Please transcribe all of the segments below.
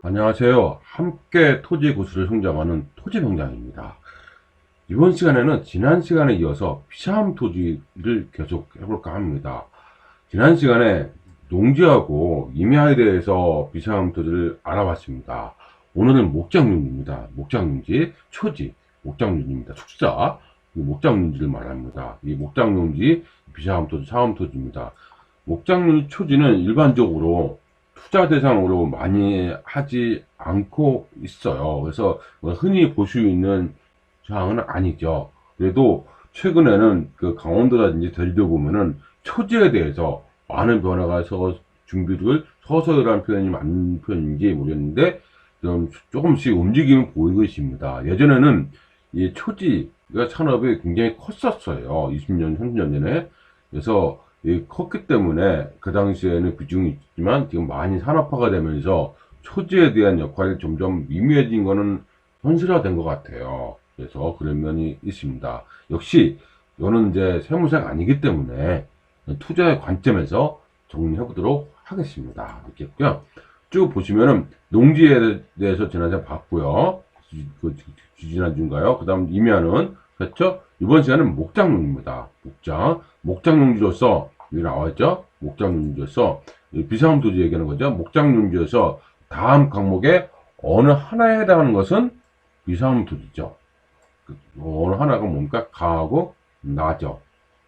안녕하세요. 함께 토지 구슬을 성장하는 토지병장입니다. 이번 시간에는 지난 시간에 이어서 비사함 토지를 계속 해볼까 합니다. 지난 시간에 농지하고 임야에 대해서 비사함 토지를 알아봤습니다. 오늘은 목장용지입니다. 목장용지, 초지, 목장용지입니다. 축사, 목장용지를 말합니다. 이 목장용지, 비사함 토지, 사함 토지입니다. 목장용지 초지는 일반적으로 투자 대상으로 많이 하지 않고 있어요. 그래서 흔히 볼 수 있는 사항은 아니죠. 그래도 최근에는 그 강원도라든지 제주도 보면은 초지에 대해서 많은 변화가 있어 준비를 서서히라는 표현이 맞는 표현인지 모르겠는데 좀 조금씩 움직임을 보이고 있습니다. 예전에는 이 초지가 산업이 굉장히 컸었어요. 20년, 30년 전에. 그래서 컸기 때문에 그 당시에는 비중이 있지만 지금 많이 산업화가 되면서 초지에 대한 역할이 점점 미미해진 거는 현실화된 것 같아요. 그래서 그런 면이 있습니다. 역시 이거는 이제 세무사가 아니기 때문에 투자의 관점에서 정리해 보도록 하겠습니다. 이렇게 했고요. 쭉 보시면은 농지에 대해서 지난주에 봤고요. 지난주인가요? 그 다음 임야는 그렇죠? 이번 시간은 목장용지입니다. 목장용지로서 여기 나와있죠? 목장용지로서 비상음 토지 얘기하는 거죠. 목장용지에서 다음 항목에 어느 하나에 해당하는 것은 비상음 토지죠. 어느 하나가 뭡니까? 가하고 나죠.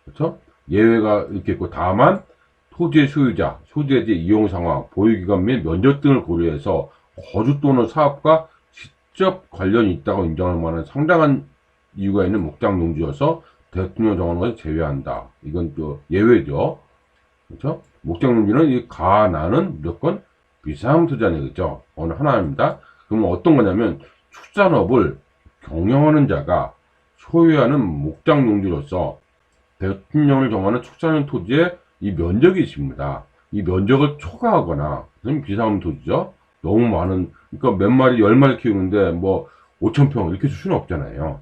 그렇죠? 예외가 이렇게 있고 다만 토지의 소유자, 소지의 이용 상황, 보유기간 및 면적 등을 고려해서 거주 또는 사업과 직접 관련이 있다고 인정할 만한 상당한 이유가 있는 목장용지여서 대통령 정하는 것을 제외한다. 이건 또 예외죠. 그렇죠? 목장용지는 이 가나는 무조건 비상음 투자는 얘기죠. 어느 하나입니다. 그러면 어떤 거냐면 축산업을 경영하는 자가 소유하는 목장용지로서 대통령을 정하는 축산용 토지에 이 면적이 있습니다. 이 면적을 초과하거나, 그럼 비상음 토지죠. 너무 많은, 그러니까 몇 마리, 10마리 키우는데 뭐 5,000평 이렇게 줄 수는 없잖아요.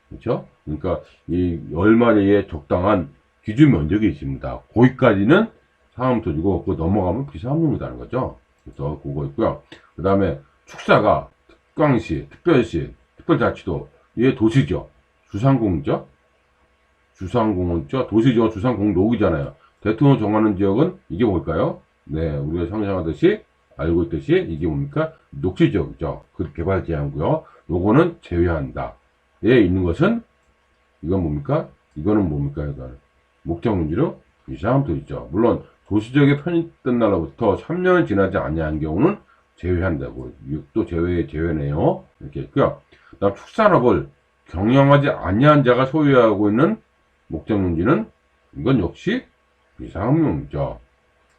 그렇죠? 그러니까 이 10마리의 적당한 기준 면적이 있습니다. 거기까지는 상암 토지고, 그거 넘어가면 비상암용이라는 거죠. 그래서 그거 있고요. 그 다음에 축사가 특광시, 특별시, 특별자치도, 이게 도시죠. 주상공이죠. 주상공원죠. 도시지역 주상공록이잖아요. 대통령 정하는 지역은 이게 뭘까요? 네, 우리가 상상하듯이 알고 있듯이 이게 뭡니까? 녹지지역이죠. 그 개발 제한구요. 요거는 제외한다. 에 있는 것은 이건 뭡니까? 이거는 뭡니까? 이건 목장용지로 이상한 토지죠. 물론 도시지역에 편입된 날로부터 3년을 지나지 아니한 경우는 제외한다고. 이것도 제외네요. 이렇게 있고요. 그다음 축산업을 경영하지 아니한 자가 소유하고 있는 목장용지는 이건 역시 비상업용이죠.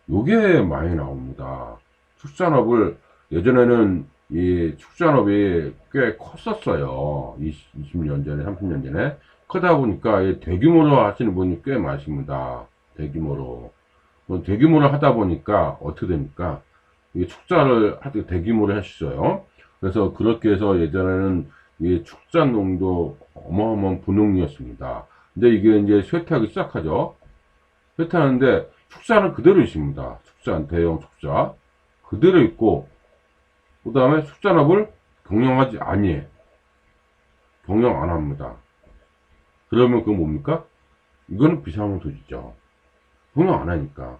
요게 많이 나옵니다. 축산업을 예전에는 이 축산업이 꽤 컸었어요. 20년 전에, 30년 전에. 크다 보니까 대규모로 하시는 분이 꽤 많습니다. 대규모로. 대규모로 하다 보니까 어떻게 됩니까? 이게 축사를 할 때 대규모로 하시죠. 그래서 그렇게 해서 예전에는 이 축산농도 어마어마한 분홍이었습니다. 근데 이게 이제 쇠퇴하기 시작하죠. 쇠퇴하는데 축사는 그대로 있습니다. 축산, 대형 축사. 그대로 있고, 그 다음에 축산업을 경영하지 아니해. 경영 안 합니다. 그러면 그건 뭡니까? 이거는 비상용 토지죠. 경영 안 하니까.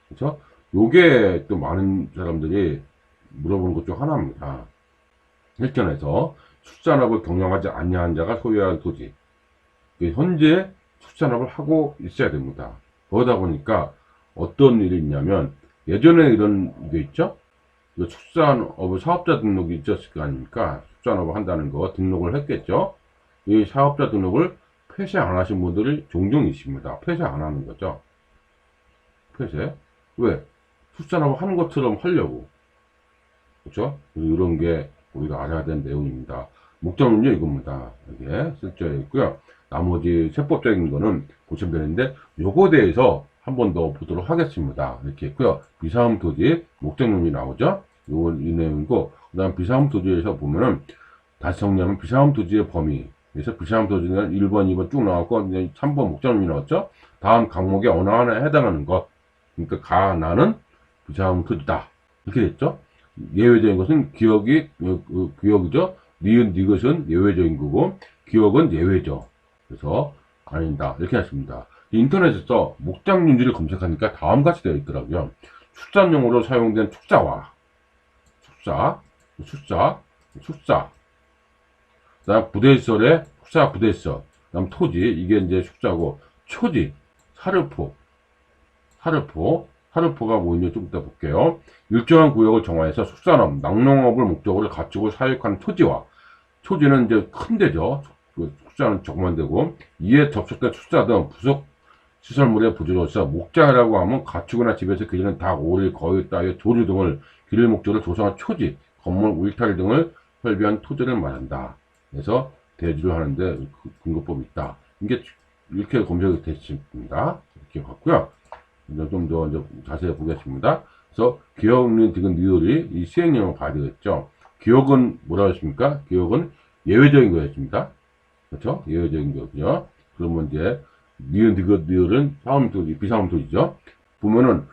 그쵸? 요게 또 많은 사람들이 물어보는 것 중 하나입니다. 실전에서 축산업을 경영하지 아니한 자가 소유할 토지. 현재 축산업을 하고 있어야 됩니다. 그러다 보니까 어떤 일이 있냐면 예전에 이런 게 있죠? 축산업을 사업자 등록이 있었을 거 아닙니까? 축산업을 한다는 거 등록을 했겠죠? 이 사업자 등록을 폐쇄 안 하신 분들이 종종 있습니다. 폐쇄 안 하는 거죠. 폐쇄. 왜? 축산업을 하는 것처럼 하려고. 그렇죠? 이런 게 우리가 알아야 되는 내용입니다. 목적은요 이겁니다. 이게 실제에 있고요. 나머지 세법적인 거는 보시면 되는데 요거 대해서 한 번 더 보도록 하겠습니다. 이렇게 있고요. 비상음 토지 목적론이 나오죠. 요건 이 내용이고 그다음 비상음 토지에서 보면은 다시 정리하면 비상음 토지의 범위 그래서 비상음 토지는 1번, 2번 쭉 나왔고 이제 3번 목적론이 나왔죠. 다음 항목에 어느 하나에 해당하는 것 그러니까 가나는 비상음 토지다. 이렇게 됐죠. 예외적인 것은 기억이죠. 니은, 니것은 예외적인 거고, 기억은 예외죠. 그래서, 아니다. 이렇게 하십니다. 인터넷에서 목장윤지를 검색하니까 다음같이 되어 있더라고요. 축산용으로 사용된 축사와, 축사, 그 다음 부대설의 축사 부대설, 그 다음 토지, 이게 이제 축사고, 초지, 사르포가 뭐인지 좀 이따 볼게요. 일정한 구역을 정화해서 축산업, 낙농업을 목적으로 갖추고 사육하는 토지와, 초지는 이제 큰 데죠. 그 축사는 조그만 데고, 이에 접촉된 축사 등 부속 시설물의 부지로서 목장이라고 하면 가축이나 집에서 기르는 닭, 오리, 거위, 따위, 조류 등을 기를 목적으로 조성한 초지, 건물, 울타리 등을 설비한 토지를 말한다. 그래서 대지를 하는데 근거법이 있다. 이게 이렇게 검색이 됐습니다. 이렇게 봤고요. 좀 더 자세히 보겠습니다. 그래서 기억은 지금 니들이 이 시행령을 봐야 되겠죠. 기억은 뭐라고 했습니까? 기억은 예외적인 거였습니다. 그렇죠? 예외적인 거군요. 그러면 이제 니은 사음토지, 비사음토지죠. 보면은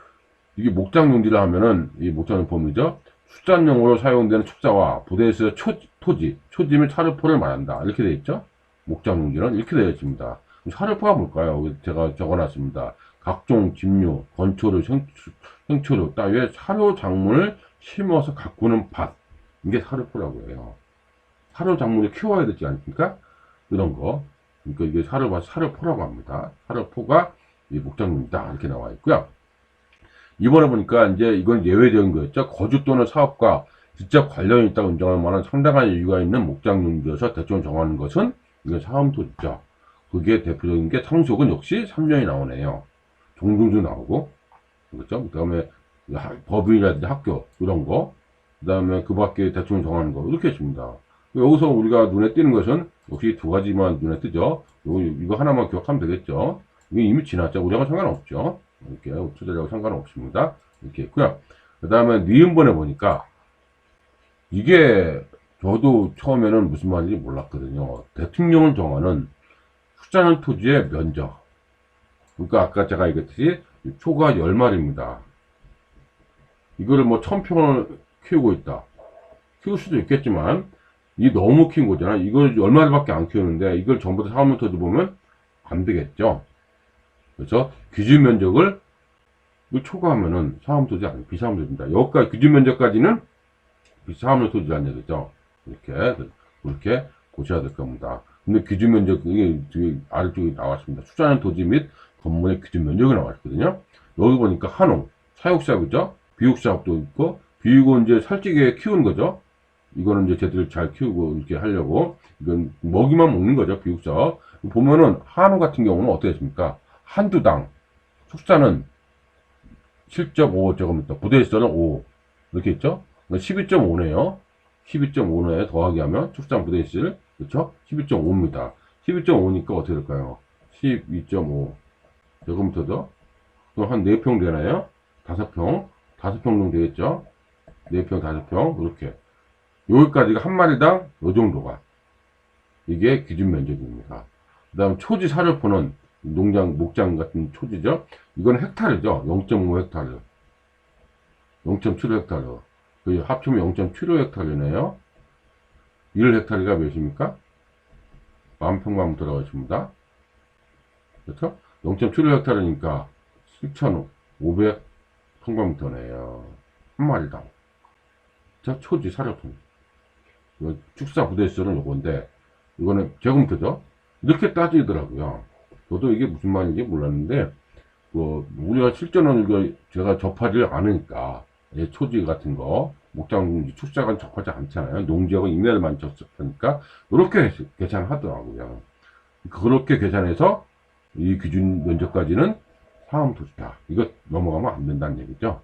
이게 목장용지를 하면은 이 목장용 범위죠. 축산용으로 사용되는 축사와 부대에서 토지, 초지 및 사료포를 말한다. 이렇게 되어 있죠. 목장용지는 이렇게 되어 있습니다. 사료포가 뭘까요? 제가 적어놨습니다. 각종 집류, 건초류, 생초류 따위의 사료 작물을 심어서 가꾸는 밭. 이게 사료포라고 해요. 사료 작물을 키워야 되지 않습니까? 이런 거. 그러니까 이게 사료포라고 합니다. 사료포가 목장용이다. 이렇게 나와 있고요. 이번에 보니까 이제 이건 예외적인 거였죠. 거주 또는 사업과 직접 관련이 있다고 인정할 만한 상당한 이유가 있는 목장용지여서 대충 정하는 것은 이건 사음토지죠. 그게 대표적인 게 상속은 역시 3년이 나오네요. 종중도 나오고, 그렇죠? 그 다음에 법인이라든지 학교, 이런 거. 그 다음에 그 밖에 대충 정하는 거. 이렇게 했습니다. 여기서 우리가 눈에 띄는 것은 역시 두 가지만 눈에 뜨죠. 이거 하나만 기억하면 되겠죠. 이게 이미 지났죠. 우리하고 상관없죠. 이렇게 투자자하고 상관없습니다. 이렇게 했고요. 그 다음에 니은번에 보니까 이게 저도 처음에는 무슨 말인지 몰랐거든요. 대통령을 정하는 투자는 토지의 면적. 그러니까 아까 제가 얘기했듯이 초가 10마리입니다. 이거를 뭐 1000평을 키우고 있다. 키울 수도 있겠지만 이 너무 키운 거잖아. 이걸 10마리밖에 안 키우는데 이걸 전부 다 사업용 토지 보면 안 되겠죠. 그래서 기준 면적을 초과하면은 사업용 토지 아니고 비사업용 토지입니다. 여기까지 기준 면적까지는 비사업용 토지라는 얘기죠. 이렇게 보셔야 될 겁니다. 근데 기준 면적이 아래쪽에 나왔습니다. 투자하는 토지 및 건물의 기준 면적이 나왔거든요. 여기 보니까 한옥, 사육사업이죠. 비육사업도 있고, 비육은 이제 살찌게 키우는 거죠. 이거는 이제 제대로 잘 키우고 이렇게 하려고. 이건 먹이만 먹는 거죠. 비육사업. 보면은 한옥 같은 경우는 어떻게 됐습니까? 한두당, 축사는 7.5제곱미터, 부대시설은 5. 이렇게 있죠? 12.5네요. 12.5에 더하기 하면 축산 부대시설, 그렇죠? 12.5입니다. 12.5니까 어떻게 될까요? 12.5 제곱미터죠? 그럼 한 4평 되나요? 5평. 5평 정도 되겠죠? 4평, 5평. 이렇게. 여기까지가 한 마리당 요 정도가. 이게 기준 면적입니다. 그 다음 초지 사료포는 목장 같은 초지죠? 이건 헥타르죠? 0.5 헥타르. 0.75 헥타르. 합치면 0.75 헥타르네요. 1 헥타르가 몇입니까? 10,000평방 들어가 있습니다. 그렇죠? 0.75 헥타르니까 7,500 평방미터네요. 한 마리당. 자, 초지 사료품. 축사 부대시설은 요건데, 이거는 제곱미터죠? 이렇게 따지더라고요. 저도 이게 무슨 말인지 몰랐는데, 우리가 실전은 제가 접하지 않으니까, 초지 같은 거, 목장, 축사가 접하지 않잖아요. 농지하고 임야를만 접하니까, 이렇게 계산하더라고요. 그렇게 계산해서, 이 기준 면적까지는 사암토지다. 이거 넘어가면 안 된다는 얘기죠.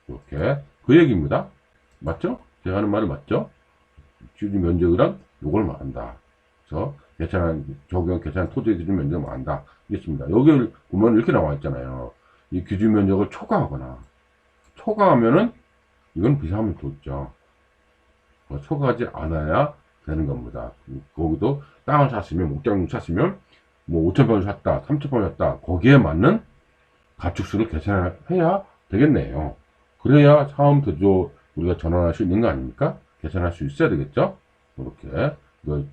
이렇게. 그 얘기입니다. 맞죠? 제가 하는 말이 맞죠? 기준 면적이란 요걸 말한다. 그래서 계산 토지의 기준 면적을 말한다. 이겠습니다. 여기를 보면 이렇게 나와 있잖아요. 이 기준 면적을 초과하거나, 초과하면은 이건 비사하면 도죠. 초과하지 않아야 되는 겁니다. 거기도 땅을 샀으면, 목장을 샀으면, 뭐 5,000평을 샀다, 3,000평을 샀다, 거기에 맞는 가축수를 계산해야 되겠네요. 그래야 사암토지로 우리가 전환할 수 있는 거 아닙니까? 계산할 수 있어야 되겠죠? 이렇게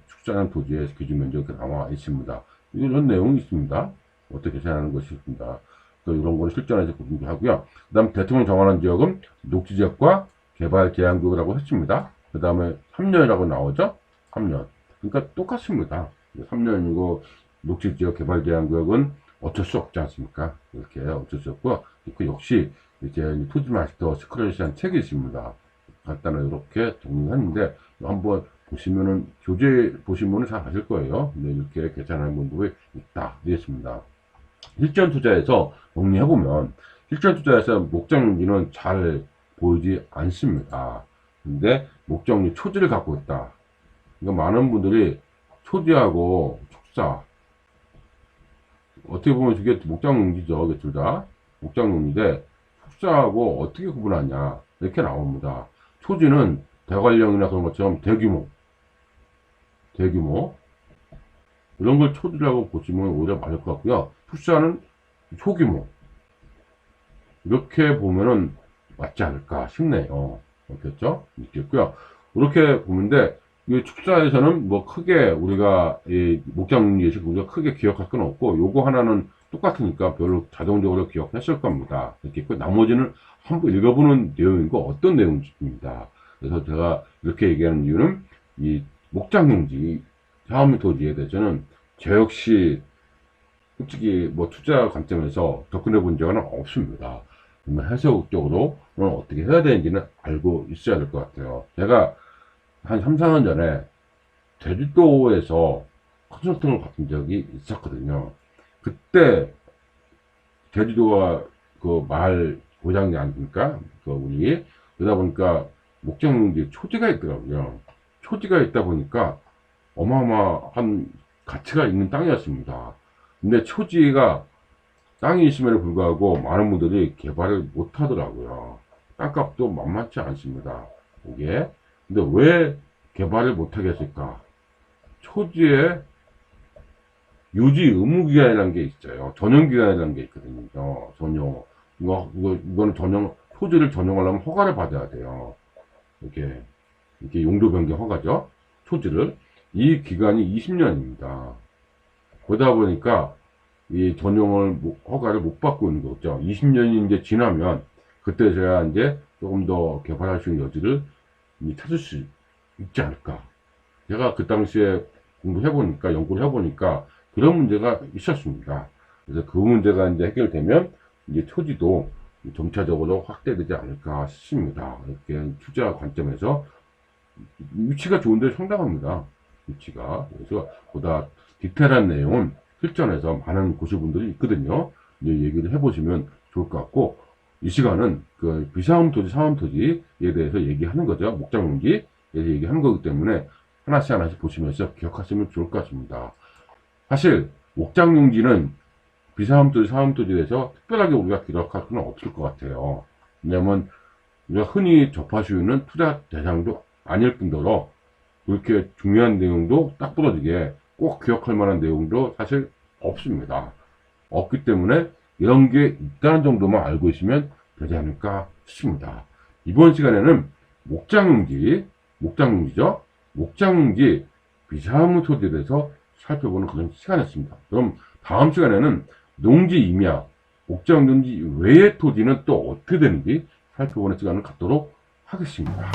축사한 토지의 기준 면적이 나와 있습니다. 이런 내용이 있습니다. 어떻게 계산하는 것이 있습니다. 이런 거는 실전에서 공부하고요. 그 다음 대통령 정하는 지역은 녹지지역과 개발 제한구역이라고 했습니다. 그 다음에 3년이라고 나오죠? 3년. 그러니까 똑같습니다. 3년이고 녹지지역 개발 제한구역은 어쩔 수 없지 않습니까? 이렇게 어쩔 수 없고, 그 역시 이제 토지 마스터 스크래시한 책이 있습니다. 간단하게 이렇게 정리했는데 한번 보시면은 교재 보시면은 잘 아실 거예요. 네, 이렇게 계산하는 방법이 있다 되겠습니다. 실전 투자에서 정리해보면 실전 투자에서 목적용지는 잘 보이지 않습니다. 근데 목적용지 초지를 갖고 있다. 그러니까 많은 분들이 초지하고 축사 어떻게 보면 이게 목적용지죠. 이게 둘 다 목적용지인데 축사하고 어떻게 구분하냐 이렇게 나옵니다. 초지는 대관령이나 그런 것처럼 대규모 이런 걸 초지라고 보시면 오히려 맞을 것 같고요. 축사는 소규모 이렇게 보면은 맞지 않을까 싶네요. 그렇겠죠? 있겠고요. 이렇게 보는데 이 축사에서는 뭐 크게 우리가 이 목장 예식 우리가 크게 기억할 건 없고 요거 하나는 똑같으니까 별로 자동적으로 기억했을 겁니다. 이렇게 있고 나머지는 한번 읽어보는 내용이고 어떤 내용입니다. 그래서 제가 이렇게 얘기하는 이유는 이 목장용지 사업용 토지에 대해서는 저 역시 솔직히 뭐 투자 관점에서 접근해 본 적은 없습니다. 해석적으로 어떻게 해야 되는지는 알고 있어야 될 것 같아요. 제가 한 3, 4년 전에 제주도에서 컨설팅을 받은 적이 있었거든요. 그때 제주도가 그 마을 고장이 아닙니까? 우리 그러다 보니까 목장용지 초지가 있더라고요. 초지가 있다 보니까 어마어마한 가치가 있는 땅이었습니다. 근데 초지가 땅이 있음에도 불구하고 많은 분들이 개발을 못 하더라고요. 땅값도 만만치 않습니다. 이게. 근데 왜 개발을 못 하겠을까? 초지에 유지 의무기간이라는 게 있어요. 전용기간이라는 게 있거든요. 이거는 토지를 전용하려면 허가를 받아야 돼요. 이렇게 용도 변경 허가죠. 토지를. 이 기간이 20년입니다. 그러다 보니까 이 허가를 못 받고 있는 거죠. 20년이 이제 지나면 그때서야 이제 조금 더 개발할 수 있는 여지를 찾을 수 있지 않을까. 제가 그 당시에 연구를 해보니까 그런 문제가 있었습니다. 그래서 그 문제가 이제 해결되면 이제 토지도 점차적으로 확대되지 않을까 싶습니다. 이렇게 투자 관점에서 위치가 좋은데 상당합니다. 위치가. 그래서 보다 디테일한 내용은 실전에서 많은 고수분들이 있거든요. 이제 얘기를 해보시면 좋을 것 같고, 이 시간은 그 비사업 토지, 사업 토지에 대해서 얘기하는 거죠. 목장용지에 대해서 얘기하는 거기 때문에 하나씩 보시면서 기억하시면 좋을 것 같습니다. 사실 목장용지는 비사업 토지, 사업 토지에 대해서 특별하게 우리가 기록할 건 없을 것 같아요. 왜냐면 우리가 흔히 접할 수 있는 투자 대상도 아닐 뿐더러 그렇게 중요한 내용도 딱 부러지게 꼭 기억할 만한 내용도 사실 없습니다. 없기 때문에 이런 게 있다는 정도만 알고 있으면 되지 않을까 싶습니다. 이번 시간에는 목장용지죠. 목장용지 비사무 토지에 대해서 살펴보는 그런 시간이었습니다. 그럼 다음 시간에는 농지 임야, 목장용지 외의 토지는 또 어떻게 되는지 살펴보는 시간을 갖도록 하겠습니다.